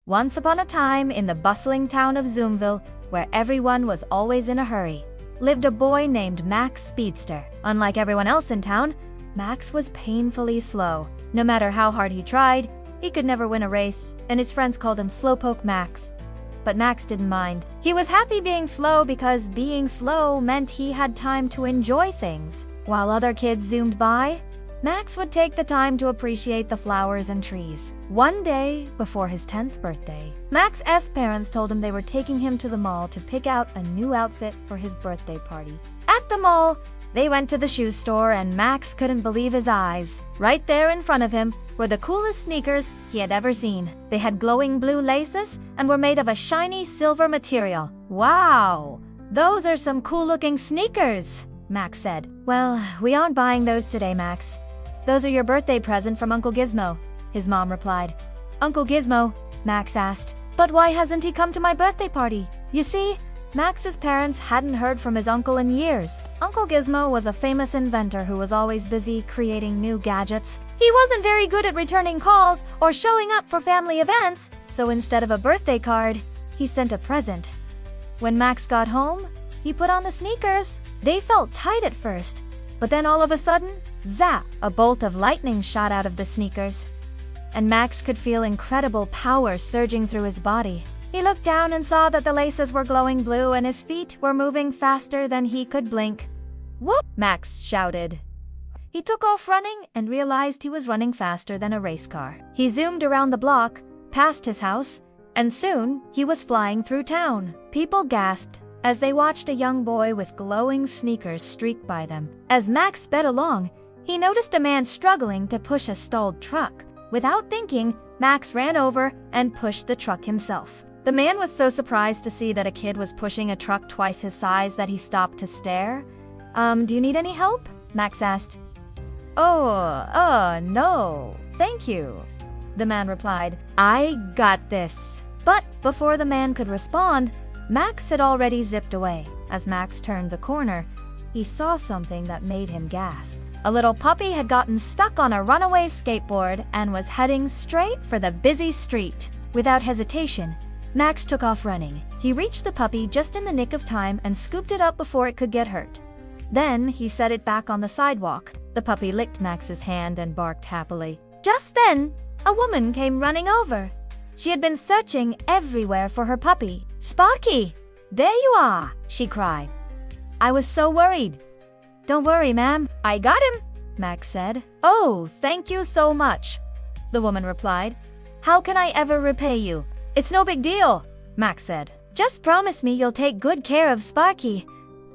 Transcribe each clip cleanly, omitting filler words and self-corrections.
Once upon a time, in the bustling town of Zoomville, where everyone was always in a hurry, lived a boy named Max Speedster. Unlike everyone else in town, Max was painfully slow. No matter how hard he tried, he could never win a race, and his friends called him Slowpoke Max. But Max didn't mind. He was happy being slow because being slow meant he had time to enjoy things. While other kids zoomed by, Max would take the time to appreciate the flowers and trees. One day, before his 10th birthday, Max's parents told him they were taking him to the mall to pick out a new outfit for his birthday party. At the mall, they went to the shoe store and Max couldn't believe his eyes. Right there in front of him were the coolest sneakers he had ever seen. They had glowing blue laces and were made of a shiny silver material. "Wow, those are some cool-looking sneakers," Max said. "Well, we aren't buying those today, Max. Those are your birthday present from Uncle Gizmo," his mom replied. "Uncle Gizmo?" Max asked. "But why hasn't he come to my birthday party?" You see, Max's parents hadn't heard from his uncle in years. Uncle Gizmo was a famous inventor who was always busy creating new gadgets. He wasn't very good at returning calls or showing up for family events, so instead of a birthday card, he sent a present. When Max got home, he put on the sneakers. They felt tight at first, but then all of a sudden, zap! A bolt of lightning shot out of the sneakers, and Max could feel incredible power surging through his body. He looked down and saw that the laces were glowing blue and his feet were moving faster than he could blink. "Whoop!" Max shouted. He took off running and realized he was running faster than a race car. He zoomed around the block, past his house, and soon he was flying through town. People gasped as they watched a young boy with glowing sneakers streak by them. As Max sped along, he noticed a man struggling to push a stalled truck. Without thinking, Max ran over and pushed the truck himself. The man was so surprised to see that a kid was pushing a truck twice his size that he stopped to stare. Do you need any help?" Max asked. No, thank you," the man replied. "I got this." But before the man could respond, Max had already zipped away. As Max turned the corner, he saw something that made him gasp. A little puppy had gotten stuck on a runaway skateboard and was heading straight for the busy street. Without hesitation, Max took off running. He reached the puppy just in the nick of time and scooped it up before it could get hurt. Then he set it back on the sidewalk. The puppy licked Max's hand and barked happily. Just then, a woman came running over. She had been searching everywhere for her puppy. "Sparky, there you are," she cried. "I was so worried." "Don't worry, ma'am. I got him," Max said. "Oh, thank you so much," the woman replied. "How can I ever repay you?" "It's no big deal," Max said. "Just promise me you'll take good care of Sparky."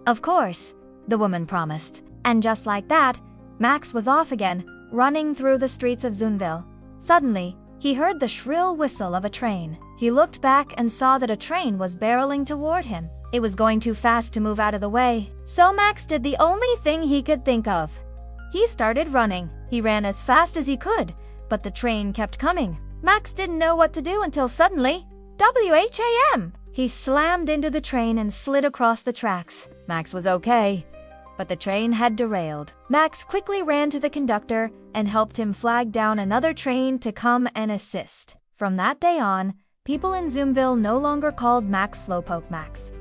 "Of course," the woman promised. And just like that, Max was off again, running through the streets of Zoomville. Suddenly, he heard the shrill whistle of a train. He looked back and saw that a train was barreling toward him. It was going too fast to move out of the way, so Max did the only thing he could think of. He started running. He ran as fast as he could, but the train kept coming. Max didn't know what to do until suddenly, WHAM! He slammed into the train and slid across the tracks. Max was okay, but the train had derailed. Max quickly ran to the conductor and helped him flag down another train to come and assist. From that day on, people in Zoomville no longer called Max Slowpoke Max.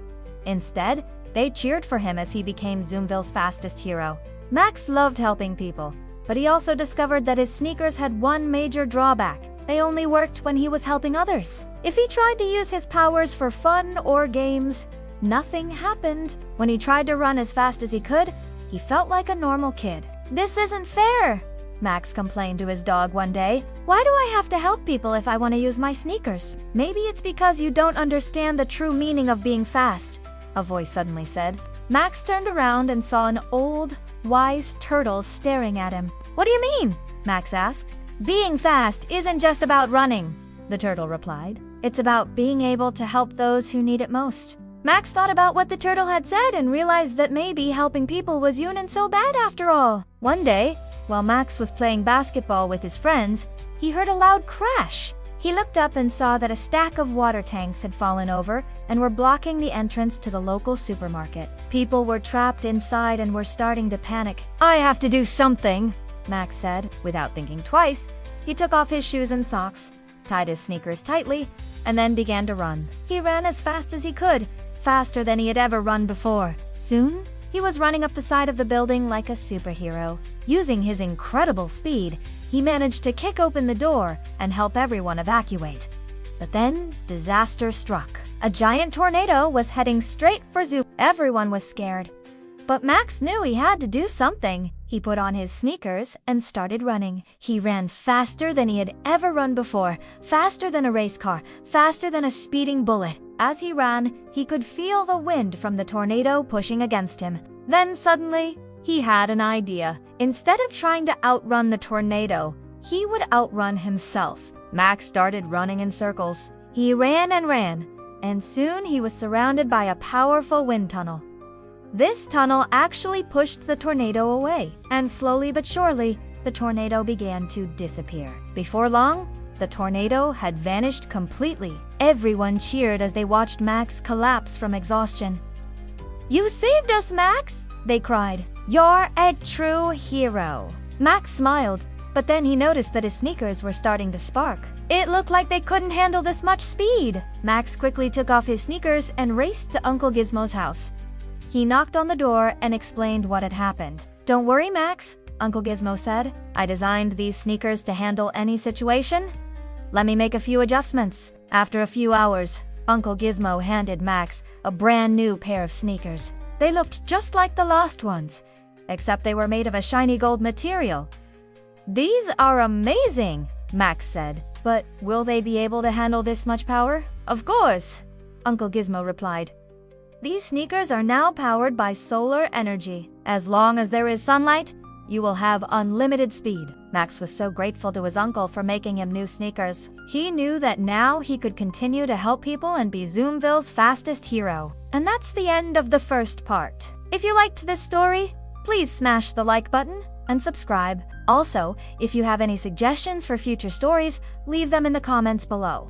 Instead, they cheered for him as he became Zoomville's fastest hero. Max loved helping people, but he also discovered that his sneakers had one major drawback. They only worked when he was helping others. If he tried to use his powers for fun or games, nothing happened. When he tried to run as fast as he could, he felt like a normal kid. "This isn't fair," Max complained to his dog one day. "Why do I have to help people if I want to use my sneakers?" "Maybe it's because you don't understand the true meaning of being fast," a voice suddenly said. Max turned around and saw an old, wise turtle staring at him. "What do you mean?" Max asked. "Being fast isn't just about running," the turtle replied. "It's about being able to help those who need it most." Max thought about what the turtle had said and realized that maybe helping people wasn't so bad after all. One day, while Max was playing basketball with his friends, he heard a loud crash. He looked up and saw that a stack of water tanks had fallen over and were blocking the entrance to the local supermarket. People were trapped inside and were starting to panic. "I have to do something," Max said. Without thinking twice, he took off his shoes and socks, tied his sneakers tightly, and then began to run. He ran as fast as he could, faster than he had ever run before. Soon, he was running up the side of the building like a superhero. Using his incredible speed, he managed to kick open the door and help everyone evacuate. But then, disaster struck. A giant tornado was heading straight for Zoom. Everyone was scared. But Max knew he had to do something. He put on his sneakers and started running. He ran faster than he had ever run before, faster than a race car, faster than a speeding bullet. As he ran, he could feel the wind from the tornado pushing against him. Then suddenly, he had an idea. Instead of trying to outrun the tornado, he would outrun himself. Max started running in circles. He ran, and soon he was surrounded by a powerful wind tunnel. This tunnel actually pushed the tornado away, and slowly but surely, the tornado began to disappear. Before long, the tornado had vanished completely. Everyone cheered as they watched Max collapse from exhaustion. "You saved us, Max!" they cried. "You're a true hero." Max smiled, but then he noticed that his sneakers were starting to spark. It looked like they couldn't handle this much speed. Max quickly took off his sneakers and raced to Uncle Gizmo's house. He knocked on the door and explained what had happened. "Don't worry, Max," Uncle Gizmo said. "I designed these sneakers to handle any situation. Let me make a few adjustments." After a few hours, Uncle Gizmo handed Max a brand new pair of sneakers. They looked just like the lost ones, except they were made of a shiny gold material. "These are amazing," Max said. "But will they be able to handle this much power?" "Of course," Uncle Gizmo replied. "These sneakers are now powered by solar energy. As long as there is sunlight, you will have unlimited speed." Max was so grateful to his uncle for making him new sneakers. He knew that now he could continue to help people and be Zoomville's fastest hero. And that's the end of the first part. If you liked this story, please smash the like button and subscribe. Also, if you have any suggestions for future stories, leave them in the comments below.